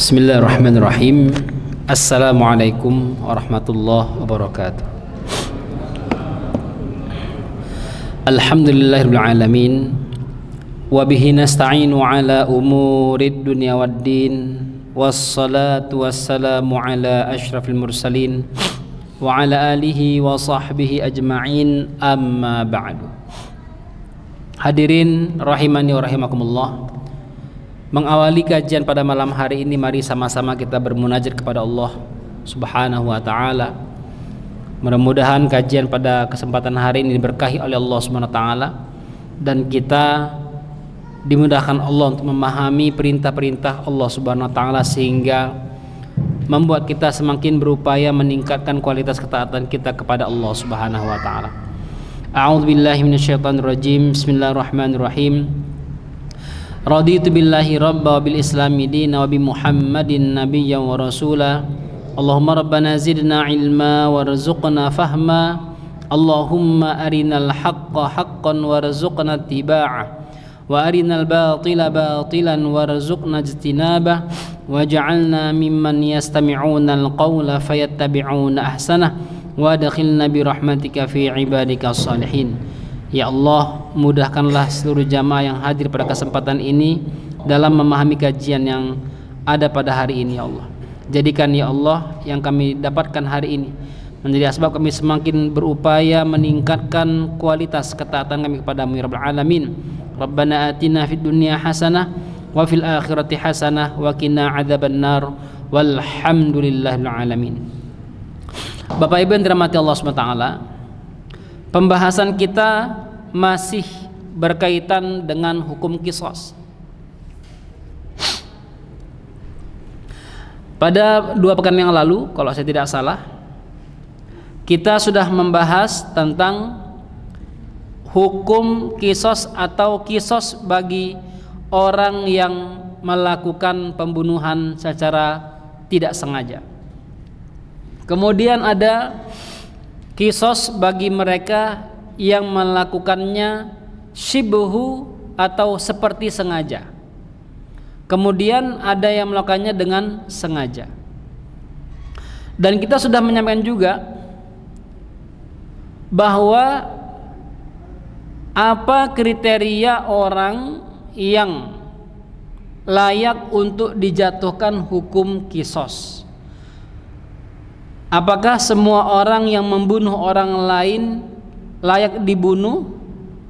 Bismillahirrahmanirrahim. Assalamualaikum warahmatullahi wabarakatuh. Alhamdulillahirabbil alamin wa bihi nasta'inu ala umurid dunya waddin wassalatu wassalamu ala asyrafil mursalin wa ala alihi wa sahbihi ajma'in, amma ba'du. Hadirin rahimani wa rahimakumullah, mengawali kajian pada malam hari ini, mari sama-sama kita bermunajat kepada Allah Subhanahu wa taala. Mudah-mudahan kajian pada kesempatan hari ini diberkahi oleh Allah Subhanahu wa taala dan kita dimudahkan Allah untuk memahami perintah-perintah Allah Subhanahu wa taala sehingga membuat kita semakin berupaya meningkatkan kualitas ketaatan kita kepada Allah Subhanahu wa taala. A'udzubillahi minasyaitonir rajim. Bismillahirrahmanirrahim. Raditu billahi rabba wa bil islami dina wa bi Muhammadin nabiyyan wa rasula. Allahumma rabbana zidna ilma warzuqna fahma. Allahumma arinal haqqa haqqan warzuqna ittiba'ah wa arinal batila batilan warzuqna ijtinabah waj'alna mimman yastami'una alqawla fayattabi'una ahsanah wa adkhilna bi rahmatika fi ibadikas salihin. Ya Allah, mudahkanlah seluruh jamaah yang hadir pada kesempatan ini dalam memahami kajian yang ada pada hari ini. Ya Allah, jadikan ya Allah yang kami dapatkan hari ini menjadi asbab kami semakin berupaya meningkatkan kualitas ketaatan kami kepada-Mu ya Rabbal Alamin. Rabbana atina fid dunya hasanah wa fil akhirati hasanah wa qina adzabannar walhamdulillahil alamin. Bapak Ibu yang dirahmati Allah Subhanahu wa taala, pembahasan kita masih berkaitan dengan hukum qisas. Pada 2 pekan yang lalu, kalau saya tidak salah, kita sudah membahas tentang hukum qisas atau qisas bagi orang yang melakukan pembunuhan secara tidak sengaja. Kemudian ada qisas bagi mereka yang melakukannya shibhu atau seperti sengaja. Kemudian ada yang melakukannya dengan sengaja. Dan kita sudah menyampaikan juga bahwa apa kriteria orang yang layak untuk dijatuhkan hukum qisas. Apakah semua orang yang membunuh orang lain layak dibunuh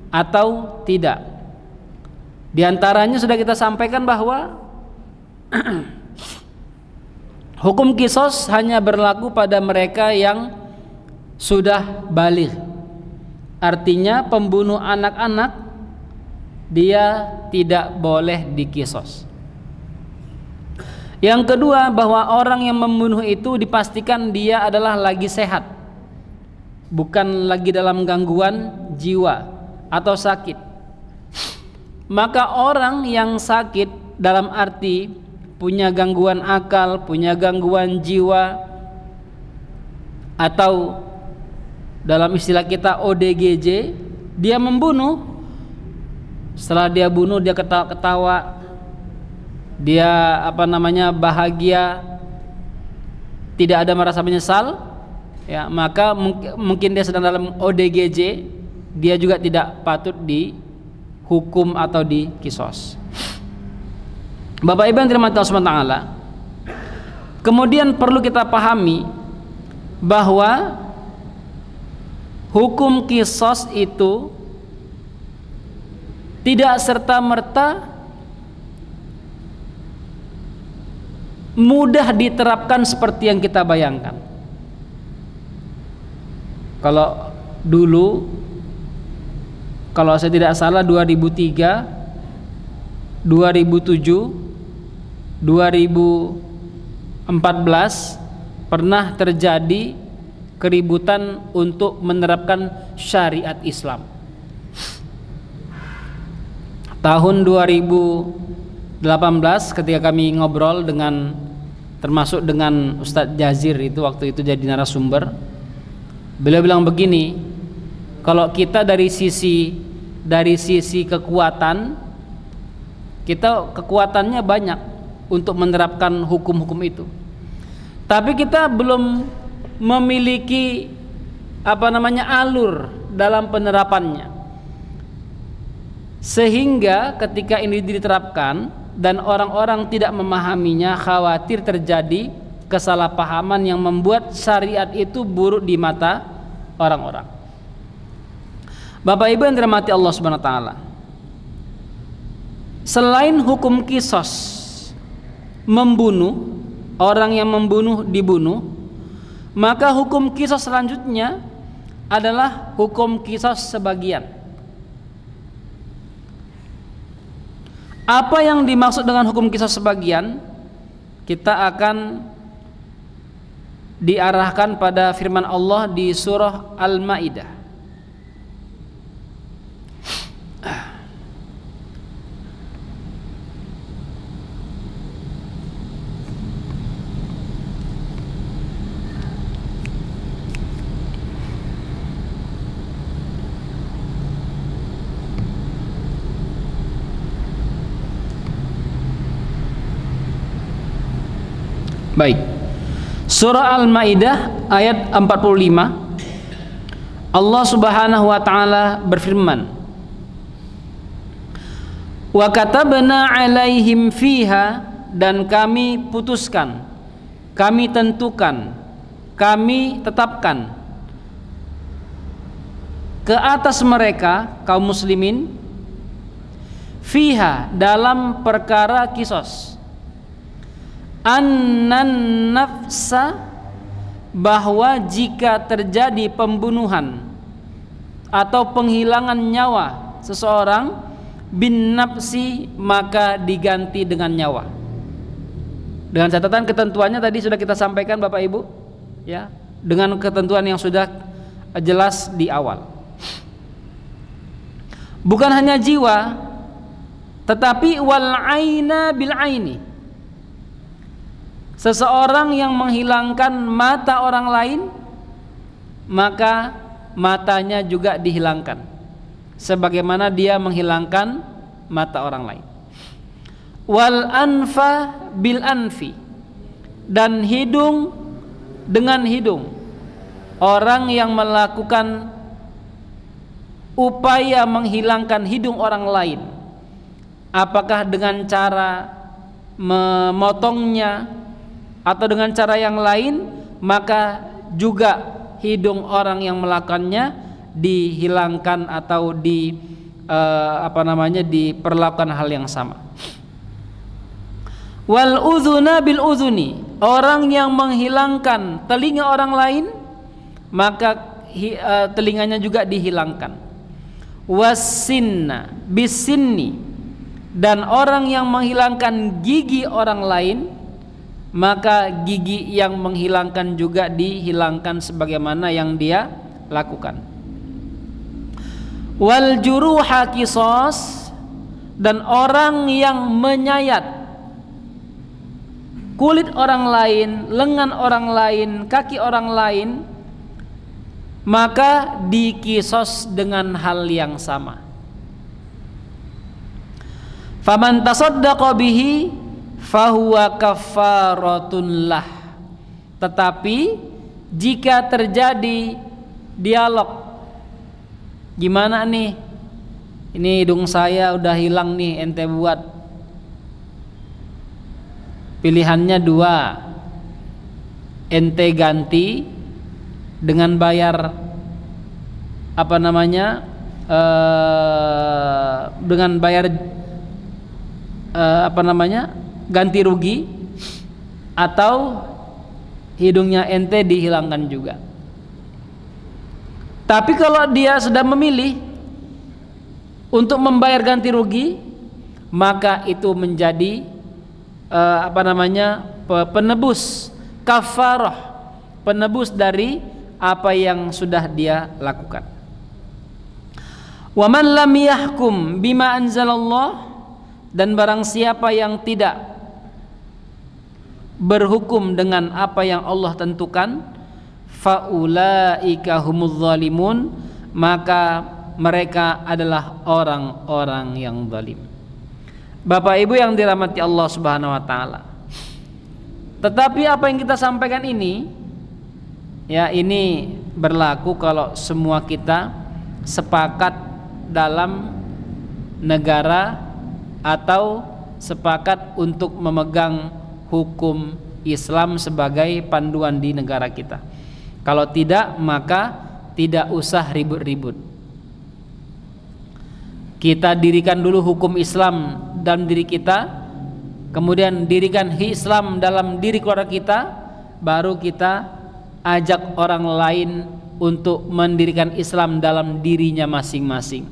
atau tidak? Di antaranya sudah kita sampaikan bahwa hukum qisas hanya berlaku pada mereka yang sudah baligh. Artinya pembunuh anak-anak dia tidak boleh diqisas. Yang kedua, bahwa orang yang membunuh itu dipastikan dia adalah lagi sehat, bukan lagi dalam gangguan jiwa atau sakit. Maka orang yang sakit dalam arti punya gangguan akal, punya gangguan jiwa, atau dalam istilah kita ODGJ, dia membunuh. Setelah dia bunuh dia ketawa-ketawa, dia bahagia, tidak ada merasa menyesal, ya, maka mungkin dia sedang dalam ODGJ, dia juga tidak patut dihukum atau diqisas. Bapak Ibu yang dirahmati Allah Subhanahu wa taala, kemudian perlu kita pahami bahwa hukum qisas itu tidak serta-merta mudah diterapkan seperti yang kita bayangkan. Kalau dulu, kalau saya tidak salah 2003, 2007, 2014 pernah terjadi keributan untuk menerapkan syariat Islam. Tahun 2018 ketika kami ngobrol termasuk dengan Ustadz Jazir, itu waktu itu jadi narasumber, beliau bilang begini, kalau kita dari sisi kekuatan, kita kekuatannya banyak, untuk menerapkan hukum-hukum itu. Tapi kita belum memiliki alur dalam penerapannya. Sehingga ketika ini diterapkan dan orang-orang tidak memahaminya, khawatir terjadi kesalahpahaman yang membuat syariat itu buruk di mata orang-orang. Bapak Ibu yang dirahmati Allah Subhanahu wa taala, selain hukum qisas, membunuh, orang yang membunuh dibunuh, maka hukum qisas selanjutnya adalah hukum qisas sebagian. Apa yang dimaksud dengan hukum qisas sebagian? Kita akan diarahkan pada firman Allah di surah Al-Maidah. Baik. Surah Al-Maidah ayat 45. Allah Subhanahu wa taala berfirman, "Wa katabna 'alaihim fiha," dan kami putuskan, kami tentukan, kami tetapkan ke atas mereka kaum muslimin, fiha, dalam perkara qisas, annan nafsa, bahwa jika terjadi pembunuhan atau penghilangan nyawa seseorang, bin nafsi, maka diganti dengan nyawa. Dengan catatan ketentuannya tadi sudah kita sampaikan Bapak Ibu, ya, dengan ketentuan yang sudah jelas di awal. Bukan hanya jiwa, tetapi wal aina bil aini. Seseorang yang menghilangkan mata orang lain, maka matanya juga dihilangkan, sebagaimana dia menghilangkan mata orang lain. Wal anfa bil anfi, dan hidung dengan hidung. Orang yang melakukan upaya menghilangkan hidung orang lain, apakah dengan cara memotongnya atau dengan cara yang lain, maka juga hidung orang yang melakukannya dihilangkan atau diperlakukan hal yang sama. Wal uzuna bil uzuni, orang yang menghilangkan telinga orang lain, maka telinganya juga dihilangkan. Wasinna bisinni, dan orang yang menghilangkan gigi orang lain, maka gigi yang menghilangkan juga dihilangkan sebagaimana yang dia lakukan. Wal juruha qisas, dan orang yang menyayat kulit orang lain, lengan orang lain, kaki orang lain, maka dikisos dengan hal yang sama. Faman tasaddaqa bihi fahuwa kafaratun lah. Tetapi jika terjadi dialog, gimana nih, ini hidung saya udah hilang nih, ente buat. Pilihannya dua, ente ganti dengan bayar dengan bayar ganti rugi, atau hidungnya ente dihilangkan juga. Tapi kalau dia sudah memilih untuk membayar ganti rugi, maka itu menjadi penebus kafarah, penebus dari apa yang sudah dia lakukan. Wa man lam yahkum bima anzalallah, dan barang siapa yang tidak berhukum dengan apa yang Allah tentukan, faulaika humuz zalimun, maka mereka adalah orang-orang yang zalim. Bapak Ibu yang dirahmati Allah Subhanahu wa taala. Tetapi apa yang kita sampaikan ini, ya, ini berlaku kalau semua kita sepakat dalam negara atau sepakat untuk memegang hukum Islam sebagai panduan di negara kita. Kalau tidak, maka tidak usah ribut-ribut. Kita dirikan dulu hukum Islam dalam diri kita, kemudian dirikan Islam dalam diri keluarga kita, baru kita ajak orang lain untuk mendirikan Islam dalam dirinya masing-masing.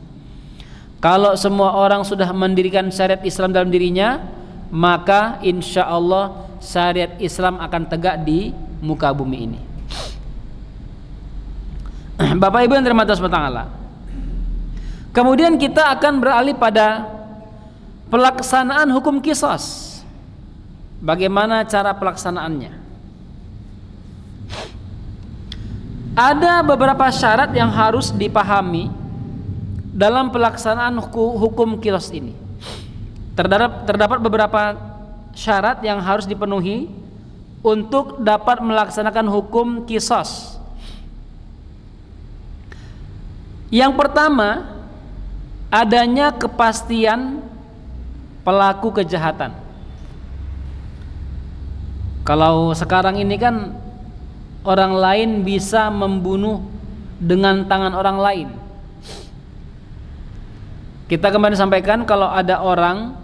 Kalau semua orang sudah mendirikan syariat Islam dalam dirinya, maka insya Allah syariat Islam akan tegak di muka bumi ini. Bapak Ibu yang dirahmati Allah Subhanahu wa taala. Kemudian kita akan beralih pada pelaksanaan hukum qisas. Bagaimana cara pelaksanaannya? Ada beberapa syarat yang harus dipahami dalam pelaksanaan hukum qisas ini. Terdapat beberapa syarat yang harus dipenuhi untuk dapat melaksanakan hukum qisas. Yang pertama, adanya kepastian pelaku kejahatan. Kalau sekarang ini kan orang lain bisa membunuh dengan tangan orang lain. Kita kemarin sampaikan kalau ada orang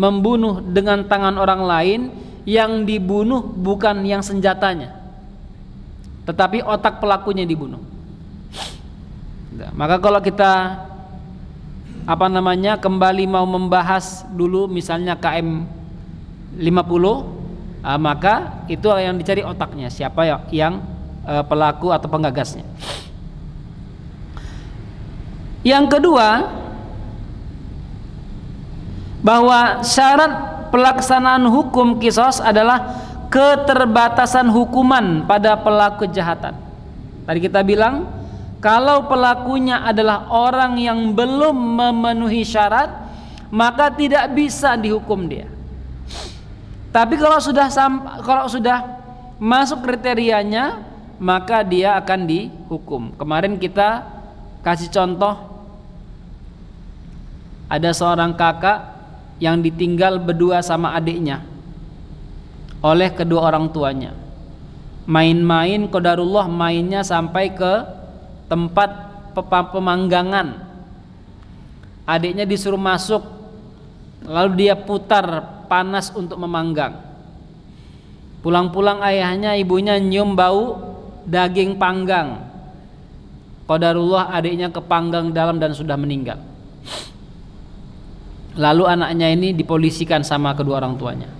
membunuh dengan tangan orang lain, yang dibunuh bukan yang senjatanya, tetapi otak pelakunya dibunuh. Maka kalau kita kembali mau membahas dulu misalnya KM 50, maka itu yang dicari otaknya, siapa yang pelaku atau penggagasnya. Yang kedua, bahwa syarat pelaksanaan hukum qisas adalah keterbatasan hukuman pada pelaku kejahatan. Tadi kita bilang kalau pelakunya adalah orang yang belum memenuhi syarat, maka tidak bisa dihukum dia. Tapi kalau sudah masuk kriterianya, maka dia akan dihukum. Kemarin kita kasih contoh, ada seorang kakak yang ditinggal berdua sama adiknya oleh kedua orang tuanya. Main-main, qadarullah mainnya sampai ke tempat pemanggangan. Adiknya disuruh masuk, lalu dia putar panas untuk memanggang. Pulang-pulang ayahnya, ibunya nyium bau daging panggang. Qadarullah adiknya kepanggang dalam dan sudah meninggal. Lalu anaknya ini dipolisikan sama kedua orang tuanya.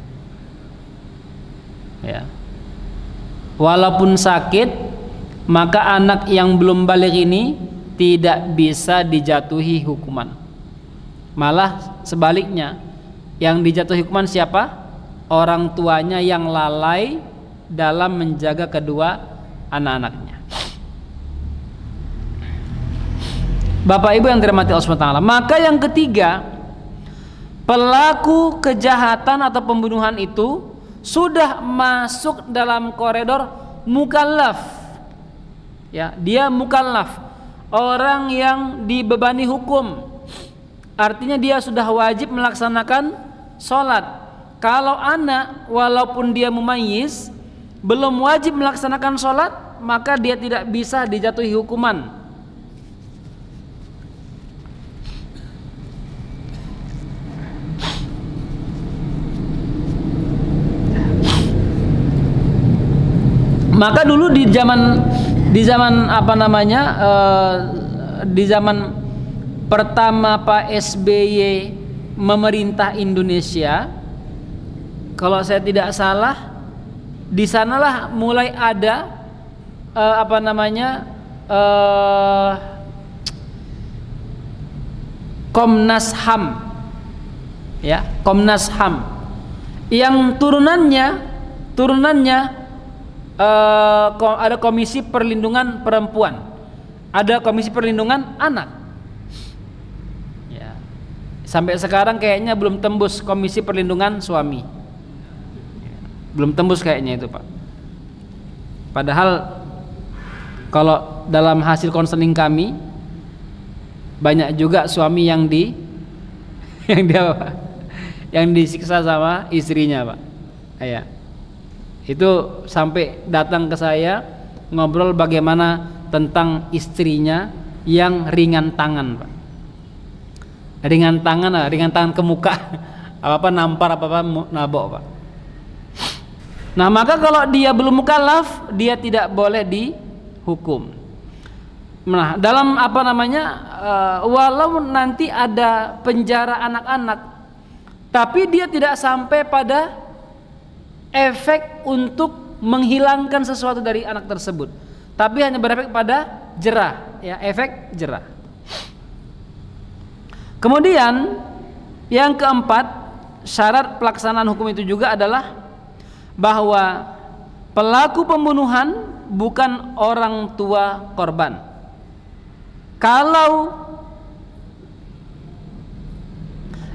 Ya. Walaupun sakit, maka anak yang belum balik ini tidak bisa dijatuhi hukuman. Malah sebaliknya, yang dijatuhi hukuman siapa? Orang tuanya yang lalai dalam menjaga kedua anak-anaknya. Bapak Ibu yang dirahmati Allah Subhanahu wa taala. Maka yang ketiga, pelaku kejahatan atau pembunuhan itu sudah masuk dalam koridor mukallaf. Ya, dia mukallaf, orang yang dibebani hukum. Artinya dia sudah wajib melaksanakan sholat. Kalau anak walaupun dia mumayyiz belum wajib melaksanakan sholat, maka dia tidak bisa dijatuhi hukuman. Maka dulu di zaman pertama Pak SBY memerintah Indonesia, kalau saya tidak salah, di sanalah mulai ada Komnas HAM, ya, Komnas HAM, yang turunannya ada Komisi Perlindungan Perempuan, ada Komisi Perlindungan Anak. Ya. Sampai sekarang kayaknya belum tembus Komisi Perlindungan Suami. Belum tembus kayaknya itu, Pak. Padahal kalau dalam hasil konseling kami banyak juga suami yang yang disiksa sama istrinya, Pak. Ya. Itu sampai datang ke saya ngobrol bagaimana tentang istrinya yang ringan tangan, Pak. Ringan tangan ke muka. Apa-apa nampar, apa-apa nabok, Pak. Nah, maka kalau dia belum mukallaf, dia tidak boleh dihukum. Nah, dalam walau nanti ada penjara anak-anak, tapi dia tidak sampai pada efek untuk menghilangkan sesuatu dari anak tersebut, tapi hanya berefek pada jerah, ya, efek jerah. Kemudian yang keempat, syarat pelaksanaan hukum itu juga adalah bahwa pelaku pembunuhan bukan orang tua korban. Kalau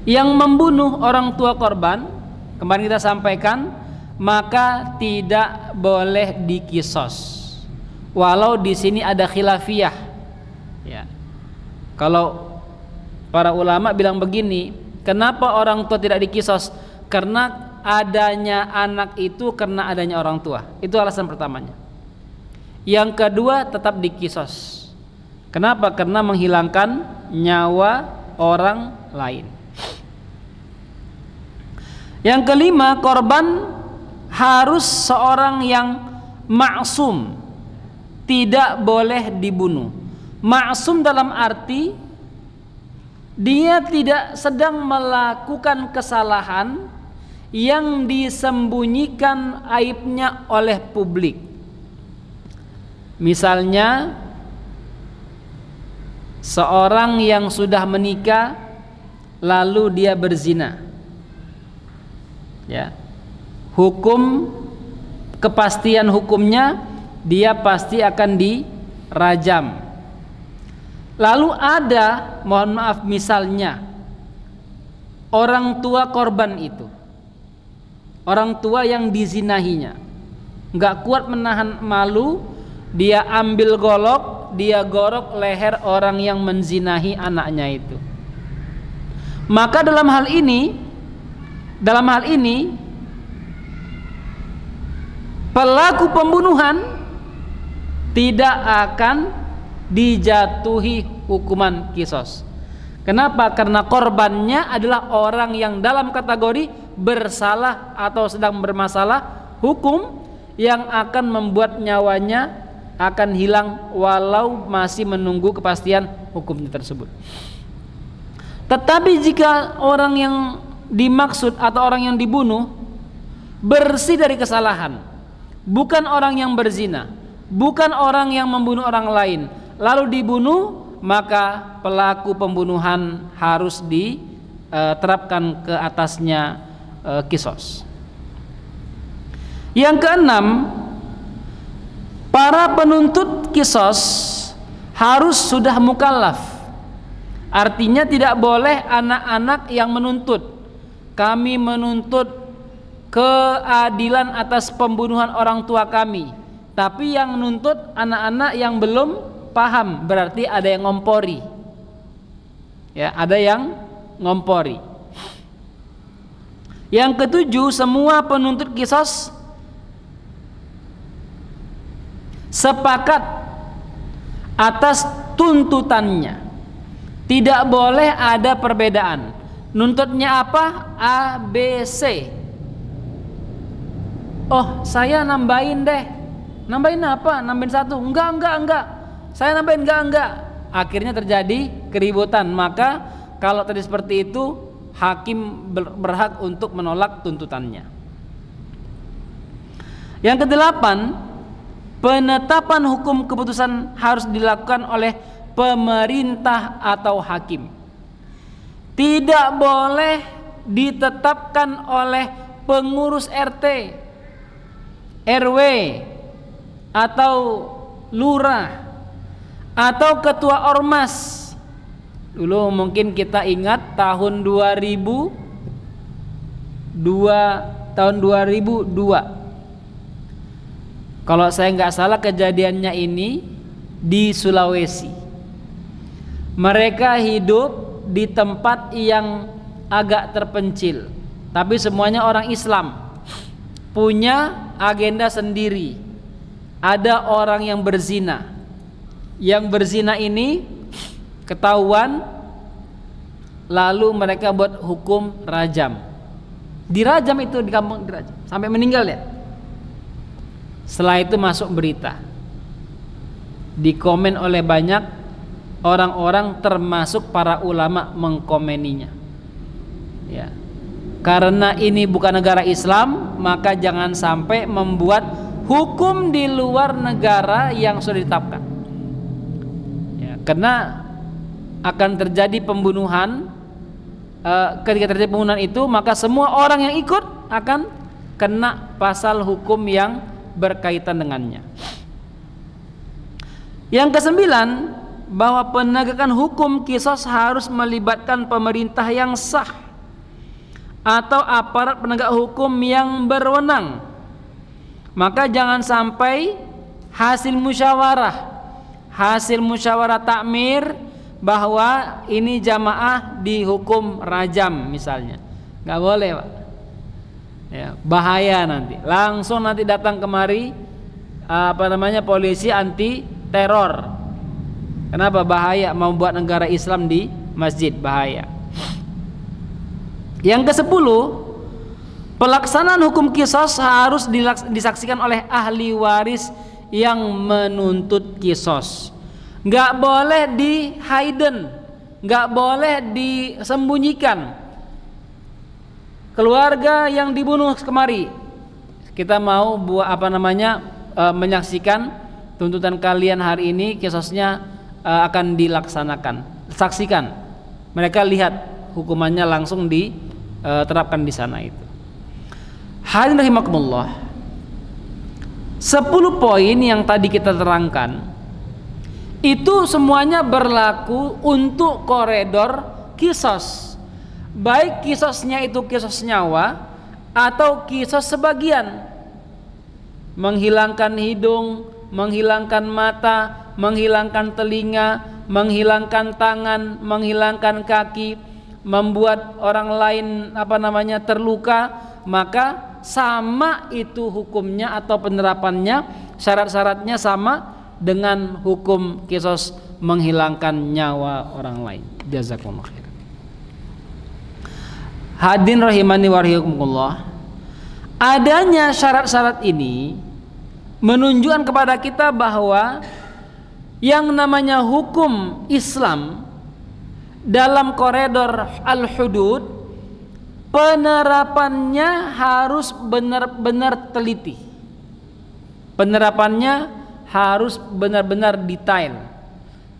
yang membunuh orang tua korban, kemarin kita sampaikan, maka tidak boleh dikisos. Walau di sini ada khilafiyah. Ya. Kalau para ulama bilang begini, kenapa orang tua tidak dikisos? Karena adanya anak itu karena adanya orang tua. Itu alasan pertamanya. Yang kedua, tetap dikisos. Kenapa? Karena menghilangkan nyawa orang lain. Yang kelima, korban harus seorang yang maksum, tidak boleh dibunuh. Maksum dalam arti dia tidak sedang melakukan kesalahan yang disembunyikan aibnya oleh publik. Misalnya seorang yang sudah menikah lalu dia berzina, ya, hukum, kepastian hukumnya dia pasti akan dirajam. Lalu ada, mohon maaf, misalnya orang tua korban itu, orang tua yang dizinahinya nggak kuat menahan malu, dia ambil golok, dia gorok leher orang yang menzinahi anaknya itu. Maka dalam hal ini pelaku pembunuhan tidak akan dijatuhi hukuman kisos. Kenapa? Karena korbannya adalah orang yang dalam kategori bersalah atau sedang bermasalah hukum, yang akan membuat nyawanya akan hilang walau masih menunggu kepastian hukumnya tersebut. Tetapi jika orang yang dimaksud atau orang yang dibunuh bersih dari kesalahan, bukan orang yang berzina, bukan orang yang membunuh orang lain, lalu dibunuh, maka pelaku pembunuhan harus diterapkan ke atasnya kisos. Yang keenam, para penuntut kisos harus sudah mukallaf. Artinya tidak boleh anak-anak yang menuntut. Kami menuntut keadilan atas pembunuhan orang tua kami, tapi yang menuntut anak-anak yang belum paham, berarti ada yang ngompori. Ya, ada yang ngompori. Yang ketujuh, semua penuntut kisos sepakat atas tuntutannya. Tidak boleh ada perbedaan. Nuntutnya apa? A, B, C. Oh, saya nambahin deh. Nambahin apa? Nambahin satu. Enggak. Saya nambahin enggak. Akhirnya terjadi keributan. Maka kalau tadi seperti itu, hakim berhak untuk menolak tuntutannya. Yang kedelapan, penetapan hukum keputusan harus dilakukan oleh pemerintah atau hakim. Tidak boleh ditetapkan oleh pengurus RT, RW, atau lurah, atau ketua ormas, Dulu mungkin kita ingat tahun 2002. Kalau saya nggak salah kejadiannya ini di Sulawesi. Mereka hidup di tempat yang agak terpencil, tapi semuanya orang Islam, punya agenda sendiri. Ada orang yang berzina. Yang berzina ini ketahuan, lalu mereka buat hukum rajam. Dirajam itu di kampung, dirajam sampai meninggal ya. Setelah itu masuk berita, dikomen oleh banyak orang-orang termasuk para ulama mengkomeninya. Ya, karena ini bukan negara Islam, maka jangan sampai membuat hukum di luar negara yang sudah ditetapkan. Ya, karena akan terjadi pembunuhan. Ketika terjadi pembunuhan itu, maka semua orang yang ikut akan kena pasal hukum yang berkaitan dengannya. Yang kesembilan, bahwa penegakan hukum qisas harus melibatkan pemerintah yang sah atau aparat penegak hukum yang berwenang. Maka jangan sampai hasil musyawarah takmir bahwa ini jamaah dihukum rajam misalnya, nggak boleh Pak. Ya, bahaya nanti. Langsung nanti datang kemari polisi anti teror. Kenapa? Bahaya membuat negara Islam di masjid, bahaya. Yang ke-10, pelaksanaan hukum qisas harus disaksikan oleh ahli waris yang menuntut qisas. Nggak boleh di hidden, nggak boleh disembunyikan. Keluarga yang dibunuh kemari, kita mau menyaksikan tuntutan kalian hari ini, qisasnya akan dilaksanakan. Saksikan, mereka lihat hukumannya langsung diterapkan di sana itu. Hadirin rahimakumullah, 10 poin yang tadi kita terangkan itu semuanya berlaku untuk koridor qisas, baik qisasnya itu qisas nyawa atau qisas sebagian, menghilangkan hidung, menghilangkan mata, menghilangkan telinga, menghilangkan tangan, menghilangkan kaki, membuat orang lain terluka, maka sama itu hukumnya atau penerapannya, syarat-syaratnya sama dengan hukum qisas menghilangkan nyawa orang lain. Jazakumullah khair. Hadirin rahimani wa rahimakumullah, adanya syarat-syarat ini menunjukkan kepada kita bahwa yang namanya hukum Islam dalam koridor al-hudud, penerapannya harus benar-benar teliti. Penerapannya harus benar-benar detail.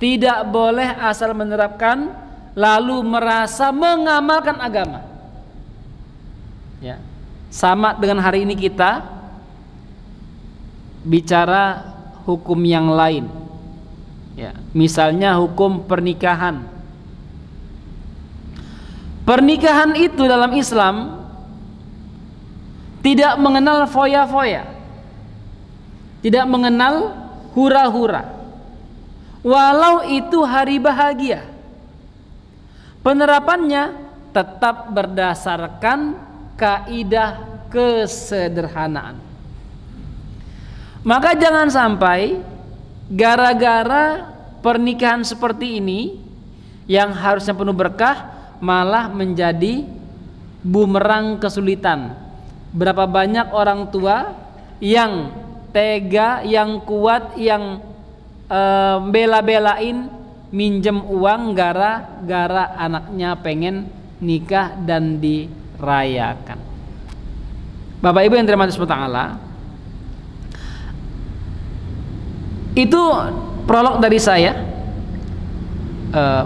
Tidak boleh asal menerapkan lalu merasa mengamalkan agama. Ya. Sama dengan hari ini kita bicara hukum yang lain. Ya, misalnya hukum pernikahan. Pernikahan itu dalam Islam tidak mengenal foya-foya, tidak mengenal hura-hura, walau itu hari bahagia. Penerapannya tetap berdasarkan kaidah kesederhanaan. Maka jangan sampai gara-gara pernikahan seperti ini yang harusnya penuh berkah malah menjadi bumerang kesulitan. Berapa banyak orang tua yang tega, yang kuat, yang bela-belain minjem uang gara-gara anaknya pengen nikah dan dirayakan. Bapak Ibu yang dirahmati Allah, itu prolog dari saya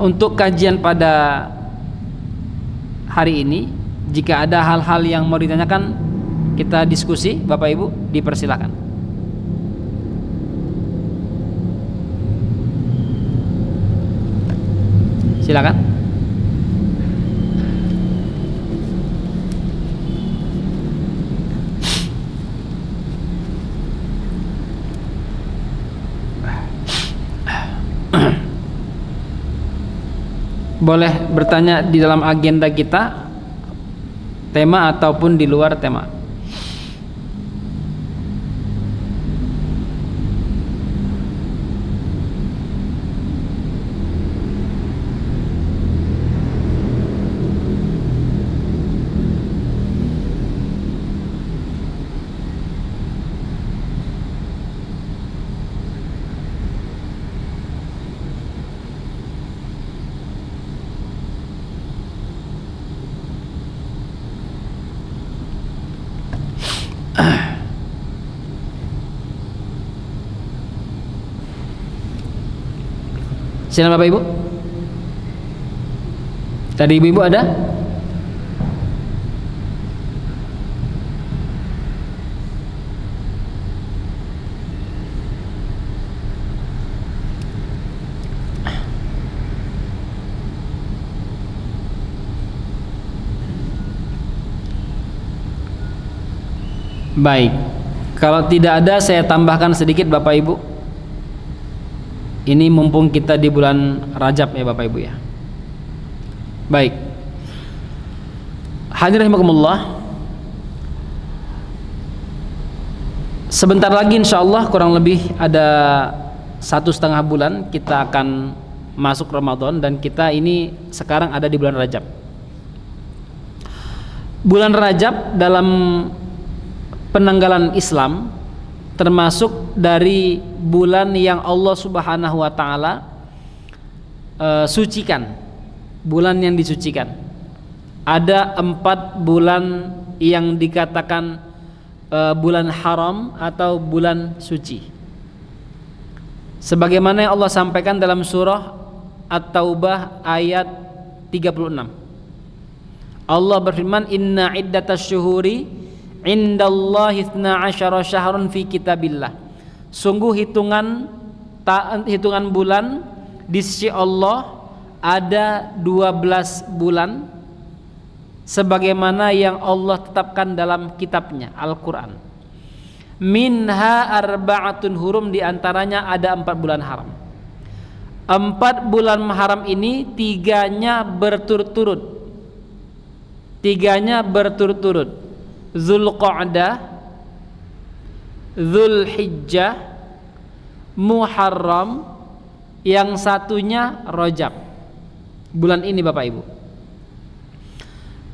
untuk kajian pada hari ini. Jika ada hal-hal yang mau ditanyakan, kita diskusi. Bapak Ibu dipersilakan. Silakan. Boleh bertanya di dalam agenda kita, tema ataupun di luar tema. Silakan Bapak Ibu. Tadi ibu-ibu ada? Baik. Kalau tidak ada, saya tambahkan sedikit Bapak Ibu. Ini mumpung kita di bulan Rajab ya Bapak Ibu ya. Baik. Hadirin rahimakumullah. Sebentar lagi insyaallah kurang lebih ada 1,5 bulan kita akan masuk Ramadan, dan kita ini sekarang ada di bulan Rajab. Bulan Rajab dalam penanggalan Islam termasuk dari bulan yang Allah Subhanahu wa taala sucikan, bulan yang disucikan. Ada 4 bulan yang dikatakan bulan haram atau bulan suci, sebagaimana yang Allah sampaikan dalam surah At-Taubah ayat 36. Allah berfirman, inna iddatasy syuhuri indallahi 12 syahrun fi kitabillah. Sungguh hitungan bulan di sisi Allah ada 12 bulan sebagaimana yang Allah tetapkan dalam kitabnya Al-Qur'an. Minha arba'atun hurum, di antaranya ada 4 bulan haram. 4 bulan haram ini tiganya berturut-turut. Zulqa'dah, Zulhijjah, Muharram, yang satunya Rajab. Bulan ini Bapak Ibu.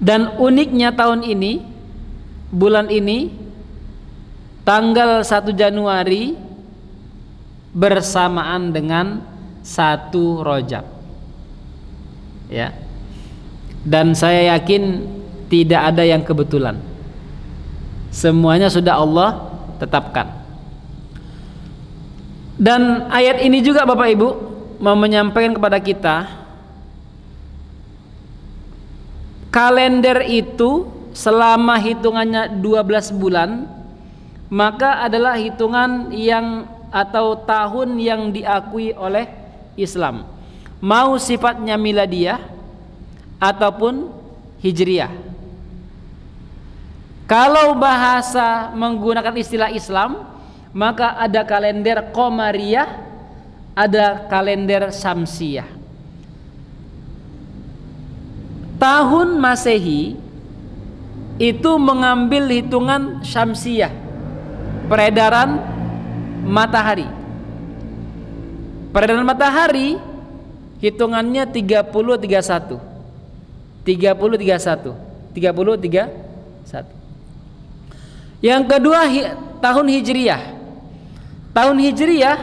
Dan uniknya tahun ini, bulan ini tanggal 1 Januari bersamaan dengan 1 Rajab. Ya. Dan saya yakin tidak ada yang kebetulan. Semuanya sudah Allah tetapkan. Dan ayat ini juga Bapak Ibu mau menyampaikan kepada kita, kalender itu selama hitungannya 12 bulan, maka adalah hitungan yang atau tahun yang diakui oleh Islam, mau sifatnya miladiyah ataupun hijriyah. Kalau bahasa menggunakan istilah Islam, maka ada kalender Qamariyah, ada kalender Syamsiyah. Tahun Masehi itu mengambil hitungan Syamsiyah, peredaran matahari. Peredaran matahari hitungannya 30-31. 30-31. Yang kedua tahun Hijriyah. Tahun Hijriyah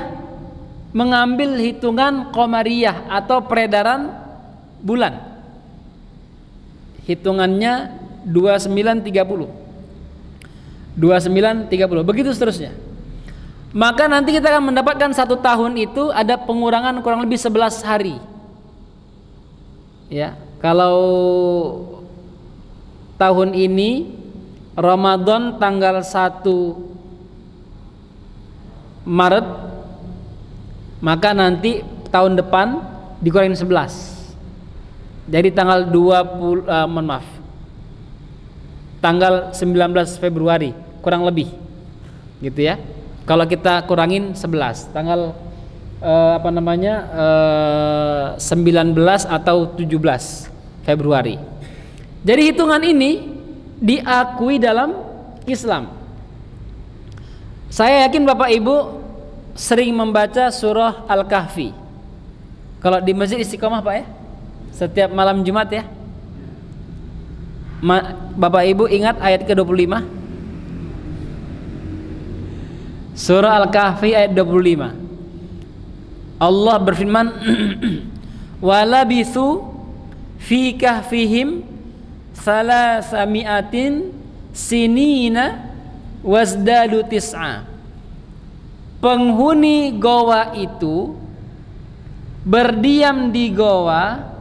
mengambil hitungan Qamariyah atau peredaran bulan. Hitungannya 29-30. Begitu seterusnya. Maka nanti kita akan mendapatkan 1 tahun itu ada pengurangan kurang lebih 11 hari. Ya, kalau tahun ini Ramadan tanggal 1 Maret, maka nanti tahun depan dikurangin 11. Jadi tanggal 20 mohon maaf. Tanggal 19 Februari kurang lebih. Gitu ya. Kalau kita kurangin 11, tanggal 19 atau 17 Februari. Jadi hitungan ini diakui dalam Islam. Saya yakin Bapak Ibu sering membaca surah Al-Kahfi. Kalau di Masjid Istiqomah Pak ya, setiap malam Jumat ya. Bapak Ibu ingat ayat ke-25? Surah Al-Kahfi ayat 25. Allah berfirman, "Walabithu fi kahfihim salasami'atin sinina wasdadu tis'a." Penghuni goa itu berdiam di goa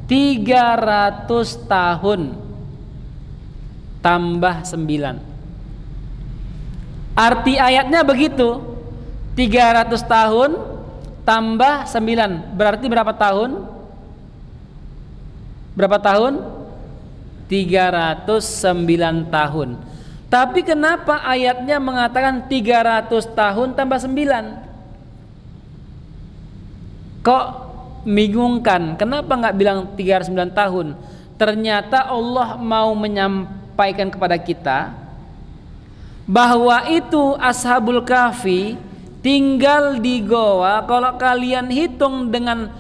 300 tahun tambah 9. Arti ayatnya begitu, 300 tahun tambah 9 berarti berapa tahun? Berapa tahun? 309 tahun. Tapi kenapa ayatnya mengatakan 300 tahun tambah 9? Kok bingungkan? Kenapa nggak bilang 309 tahun? Ternyata Allah mau menyampaikan kepada kita bahwa itu Ashabul Kahfi tinggal di goa. Kalau kalian hitung dengan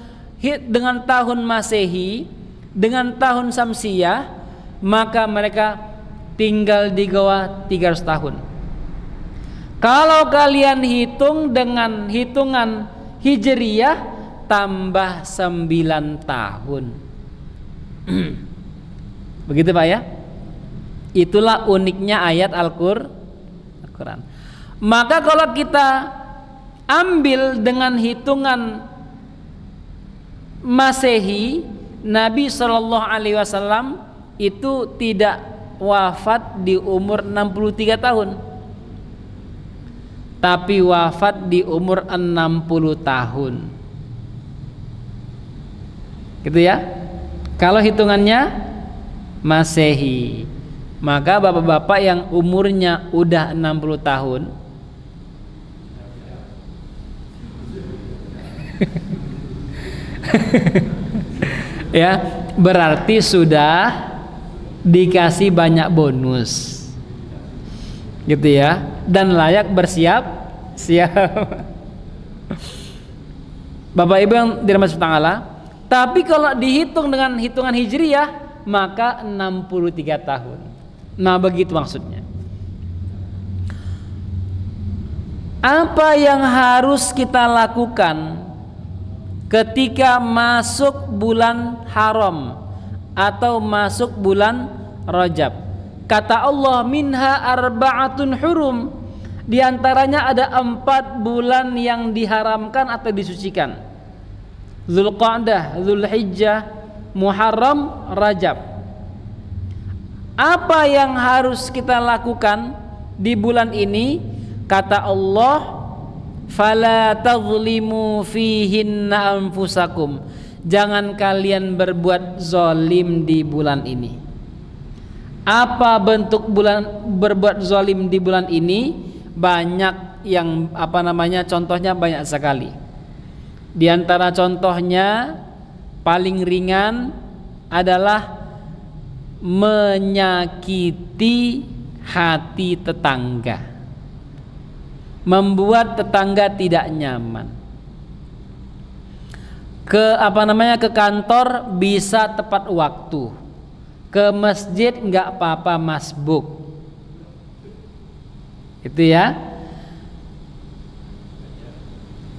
tahun Masehi, dengan tahun Samsiyah, maka mereka tinggal di goa 300 tahun. Kalau kalian hitung dengan hitungan Hijriyah, tambah 9 tahun. Begitu Pak ya. Itulah uniknya ayat Al-Quran. Maka kalau kita ambil dengan hitungan Masehi, Nabi SAW itu tidak wafat di umur 63 tahun, tapi wafat di umur 60 tahun. Gitu ya. Kalau hitungannya Masehi, maka bapak-bapak yang umurnya udah 60 tahun ya, berarti sudah dikasih banyak bonus. Gitu ya. Dan layak bersiap-siap. Bapak Ibu yang dirahmati Allah, tapi kalau dihitung dengan hitungan Hijriyah maka 63 tahun. Nah, begitu maksudnya. Apa yang harus kita lakukan ketika masuk bulan haram atau masuk bulan Rajab? Kata Allah, minha arba'atun hurum. Di antaranya ada 4 bulan yang diharamkan atau disucikan. Zulqa'dah, Zulhijjah, Muharram, Rajab. Apa yang harus kita lakukan di bulan ini? Kata Allah, fala tazlimu fihinna anfusakum. Jangan kalian berbuat zalim di bulan ini. Apa bentuk berbuat zalim di bulan ini? Banyak yang contohnya banyak sekali. Di antara contohnya paling ringan adalah menyakiti hati tetangga, membuat tetangga tidak nyaman. Ke kantor bisa tepat waktu, ke masjid nggak apa-apa masbuk. Itu ya.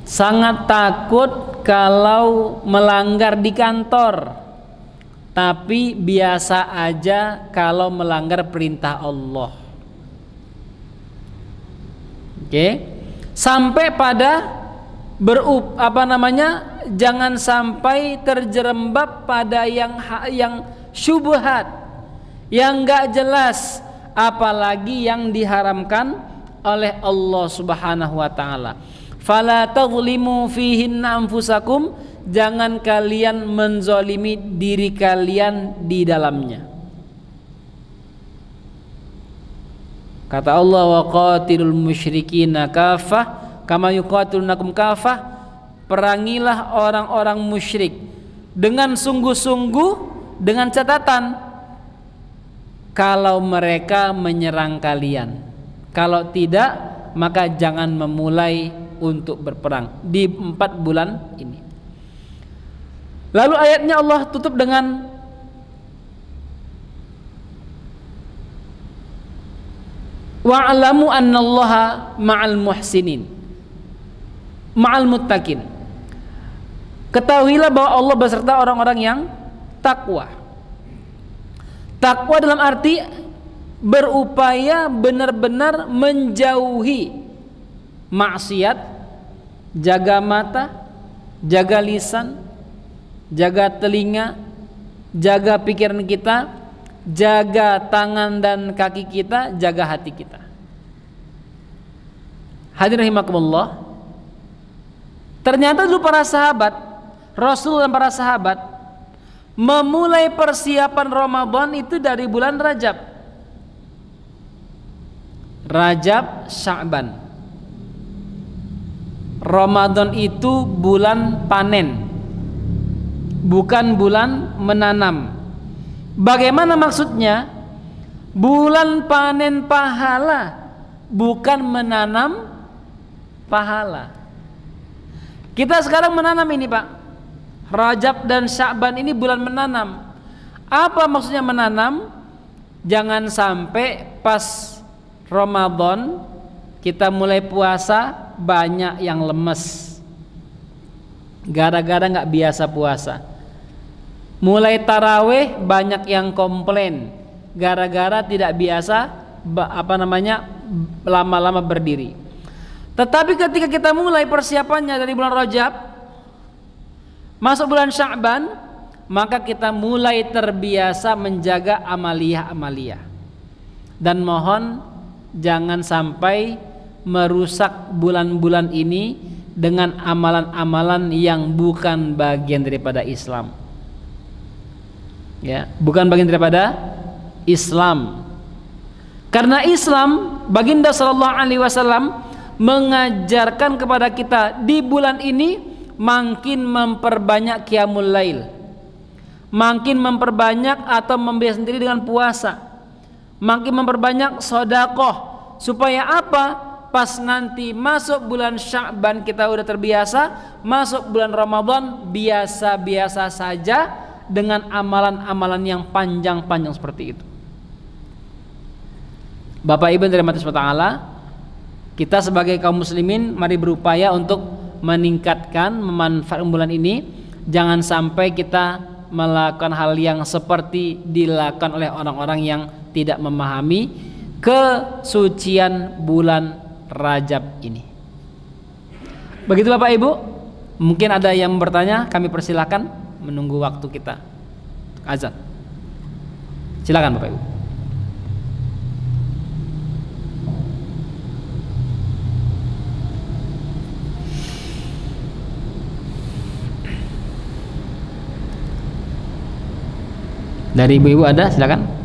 Sangat takut kalau melanggar di kantor, tapi biasa aja kalau melanggar perintah Allah. Oke. Sampai pada jangan sampai terjerembab pada yang syubhat, yang enggak jelas, apalagi yang diharamkan oleh Allah Subhanahu wa taala. Fala tazlimu fihinna anfusakum, jangan kalian menzalimi diri kalian di dalamnya. Kata Allah, wa qatilul musyrikina kafah kama yuqatilunakum kafah. Perangilah orang-orang musyrik dengan sungguh-sungguh, dengan catatan kalau mereka menyerang kalian. Kalau tidak, maka jangan memulai untuk berperang di 4 bulan ini. Lalu ayatnya Allah tutup dengan wa'lamu annallaha ma'al muhsinin ma'al muttaqin. Ketahuilah bahwa Allah beserta orang-orang yang takwa. Takwa dalam arti berupaya benar-benar menjauhi maksiat, jaga mata, jaga lisan, jaga telinga, jaga pikiran kita, jaga tangan dan kaki kita, jaga hati kita. Hadirin rahimakumullah, ternyata dulu para sahabat, Rasul dan para sahabat memulai persiapan Ramadan itu dari bulan Rajab, Sya'ban. Ramadan itu bulan panen, bukan bulan menanam. Bagaimana maksudnya? Bulan panen pahala, bukan menanam pahala. Kita sekarang menanam ini, Pak. Rajab dan Sya'ban ini bulan menanam. Apa maksudnya menanam? Jangan sampai pas Ramadan kita mulai puasa banyak yang lemes gara-gara nggak biasa puasa. Mulai tarawih banyak yang komplain gara-gara tidak biasa lama-lama berdiri. Tetapi ketika kita mulai persiapannya dari bulan Rajab masuk bulan Sya'ban, maka kita mulai terbiasa menjaga amaliyah-amaliyah. Dan mohon jangan sampai merusak bulan-bulan ini dengan amalan-amalan yang bukan bagian daripada Islam. Ya, bukan bagian daripada Islam. Karena Islam, baginda sallallahu alaihi wasallam mengajarkan kepada kita di bulan ini makin memperbanyak qiyamul lail, makin memperbanyak atau membiasakan diri dengan puasa, makin memperbanyak sedekah. Supaya apa? Pas nanti masuk bulan Sya'ban kita udah terbiasa, masuk bulan Ramadan biasa-biasa saja dengan amalan-amalan yang panjang-panjang seperti itu. Bapak Ibu yang dirahmati Allah, kita sebagai kaum muslimin mari berupaya untuk meningkatkan, memanfaatkan bulan ini. Jangan sampai kita melakukan hal yang seperti dilakukan oleh orang-orang yang tidak memahami kesucian bulan Rajab ini. Begitu Bapak Ibu. Mungkin ada yang bertanya, kami persilakan menunggu waktu kita azan. Silakan Bapak Ibu. Dari ibu-ibu ada, silakan.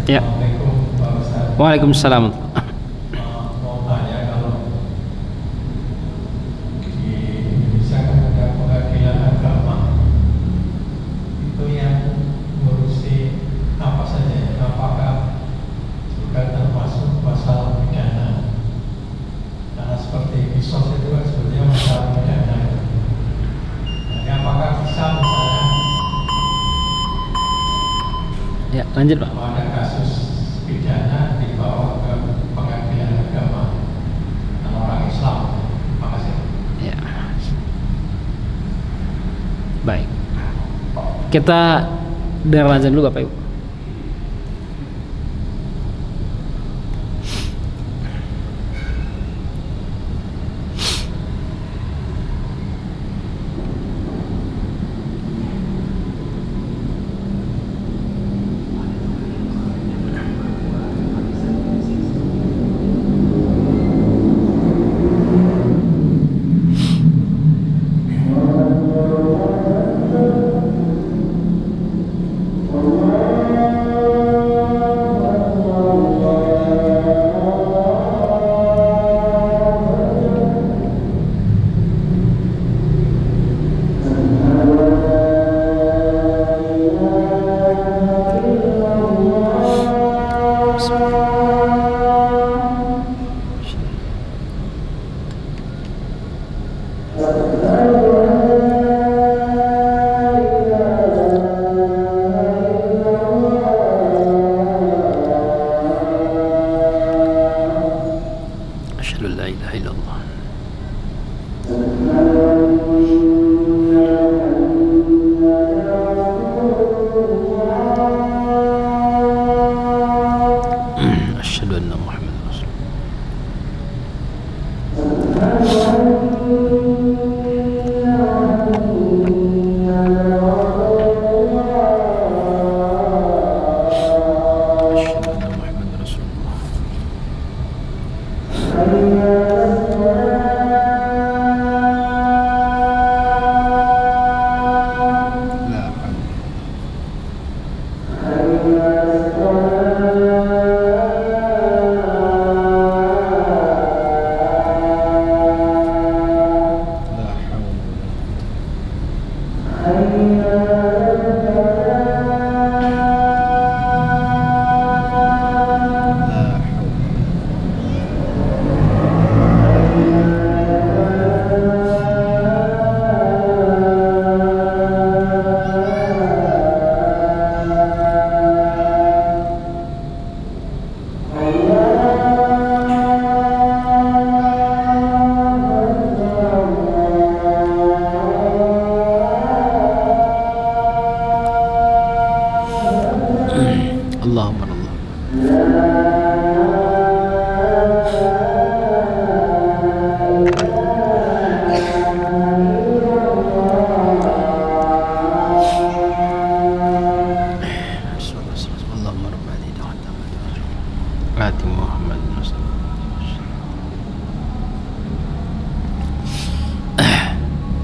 Ya. Waalaikumsalam. Mau tanya, kalau di Indonesia kan ada pengadilan agama, itu yang ngurusi apa saja ya? Apakah juga termasuk masalah pidana? Karena seperti kisos itu kan sebetulnya masalah pidana. Jadi apakah bisa misalnya Ya, lanjut Pak. ada kasus pidana dibawa ke pengadilan agama dan orang Islam? Terima kasih. Ya. Baik. Kita dengar azan dulu Bapak Ibu.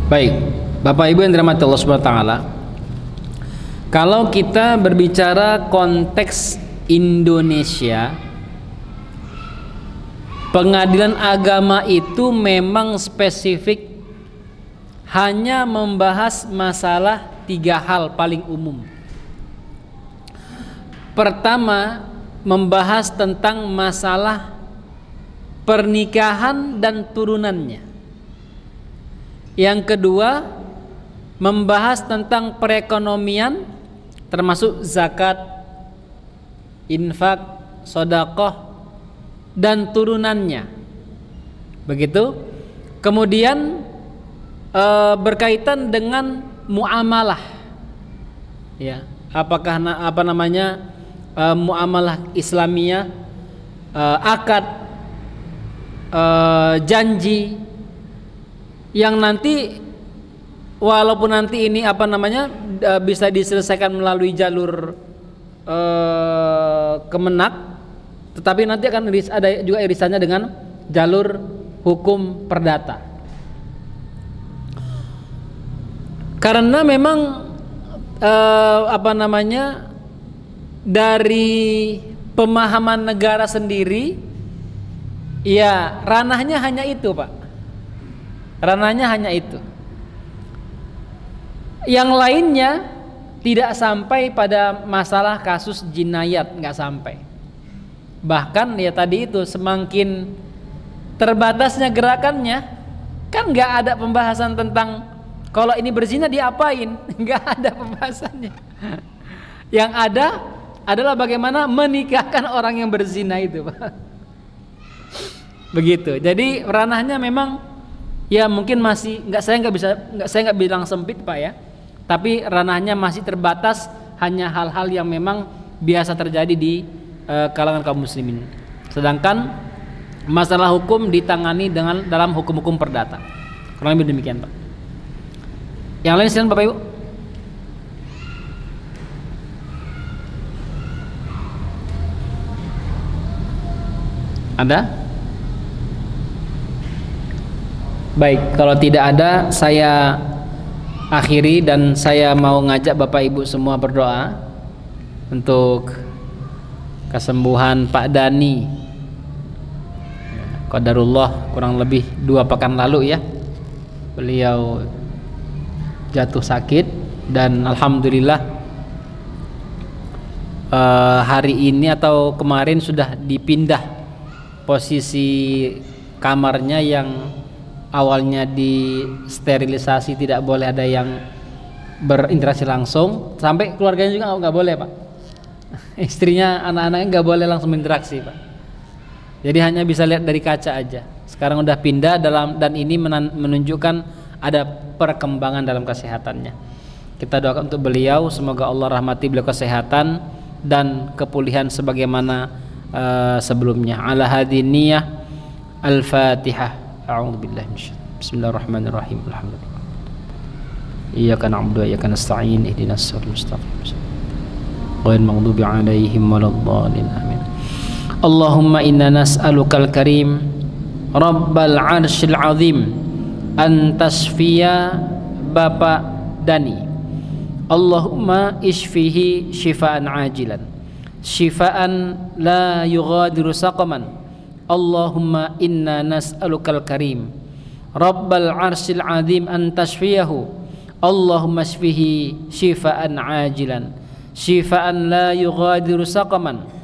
Baik, Bapak Ibu yang dirahmati Allah Subhanahu wa taala. Kalau kita berbicara konteks Indonesia, pengadilan agama itu memang spesifik hanya membahas masalah 3 hal paling umum. Pertama, membahas tentang masalah pernikahan dan turunannya. Yang kedua, membahas tentang perekonomian termasuk zakat, infak, sedekah dan turunannya. Begitu. Kemudian berkaitan dengan muamalah. Ya, apakah muamalah Islamiyah, akad, janji yang nanti walaupun nanti ini bisa diselesaikan melalui jalur Kemenak, tetapi nanti akan ada juga irisannya dengan jalur hukum perdata. Karena memang dari pemahaman negara sendiri, ya ranahnya hanya itu, Pak. Ranahnya hanya itu. Yang lainnya tidak sampai pada masalah kasus jinayat, nggak sampai. Bahkan ya tadi itu, semakin terbatasnya gerakannya, kan nggak ada pembahasan tentang kalau ini berzina diapain, nggak ada pembahasannya. Yang ada adalah bagaimana menikahkan orang yang berzina itu, Pak. Begitu. Jadi ranahnya memang ya mungkin masih saya nggak bilang sempit, Pak, ya. Tapi ranahnya masih terbatas, hanya hal-hal yang memang biasa terjadi di kalangan kaum muslimin. Sedangkan masalah hukum ditangani dalam hukum-hukum perdata. Kurang lebih demikian, Pak. Yang lain silakan Bapak Ibu. Ada? Baik, kalau tidak ada saya akhiri dan saya mau ngajak Bapak Ibu semua berdoa. untuk kesembuhan Pak Dani. Qadarullah kurang lebih 2 pekan lalu ya, beliau jatuh sakit dan alhamdulillah hari ini atau kemarin sudah dipindah posisi kamarnya yang awalnya disterilisasi, tidak boleh ada yang berinteraksi langsung, sampai keluarganya juga nggak boleh Pak. Istrinya, anak-anaknya nggak boleh langsung berinteraksi Pak. Jadi hanya bisa lihat dari kaca aja. Sekarang udah pindah dan ini menunjukkan ada perkembangan dalam kesehatannya. Kita doakan untuk beliau, semoga Allah rahmati beliau kesehatan dan kepulihan sebagaimana sebelumnya. Ala hadhihi niyyah al-Fatihah. A'udzubillahi minasyaitonir. Bismillahirrahmanirrahim. Alhamdulillah. Iyyaka na'budu wa iyyaka nasta'in. Ihdinas siratal mustaqim. Ghairil maghdubi 'alaihim waladdallin. Amin. Allahumma inna nas'alukal karim Rabbal 'arsyil 'azim an tasfiya Bapak Dani. Allahumma ishfihi shifaan ajilan, shifaan la yughadiru saqaman. Allahumma inna nas'alukal karim Rabbal 'arsyil 'azim an tashfiyahu. Allahumma shfihi shifaan ajilan, shifaan la yughadiru saqaman.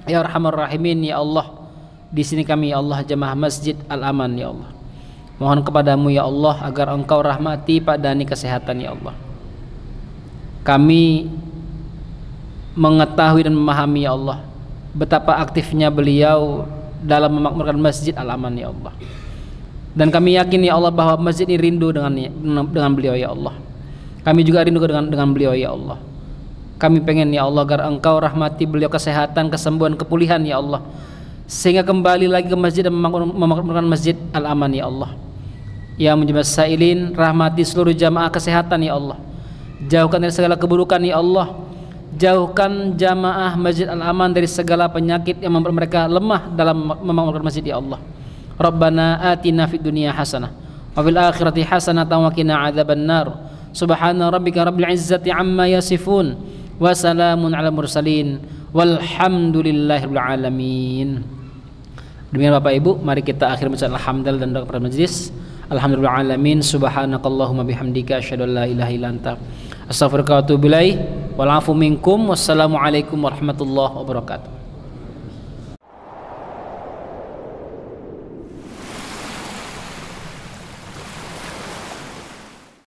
Ya Arhamar Rahimin, ya Allah, di sini kami ya Allah jemaah Masjid Al-Aman ya Allah, mohon kepadamu ya Allah agar Engkau rahmati Pak Dani kesehatan ya Allah. Kami mengetahui dan memahami ya Allah betapa aktifnya beliau dalam memakmurkan Masjid Al-Aman ya Allah, dan kami yakin ya Allah bahwa masjid ini rindu dengan beliau ya Allah. Kami juga rindu dengan beliau ya Allah. Kami pengen ya Allah agar Engkau rahmati beliau kesehatan, kesembuhan, kepulihan ya Allah, sehingga kembali lagi ke masjid dan memakmurkan Masjid Al-Aman ya Allah. Ya Mujibas Sa'ilin, rahmati seluruh jamaah kesehatan ya Allah, jauhkan dari segala keburukan ya Allah, jauhkan jamaah Masjid Al-Aman dari segala penyakit yang membuat mereka lemah dalam memakmurkan masjid ya Allah. Rabbana atina fid dunya hasanah wa fil akhirati hasanah wa qina adzabannar. Subhana rabbika rabbil izzati amma yasifun wa salamun ala mursalin walhamdulillahirabbil alamin. Demikian Bapak Ibu, mari kita akhiri baca alhamdulillah dan doa kepada majelis. Alhamdulillah alamin, subhanakallahumma bihamdika asyhadu an la ilaha illa anta astaghfiruka wa atubu ilaik. Wal afu minkum. Wassalamualaikum warahmatullahi wabarakatuh.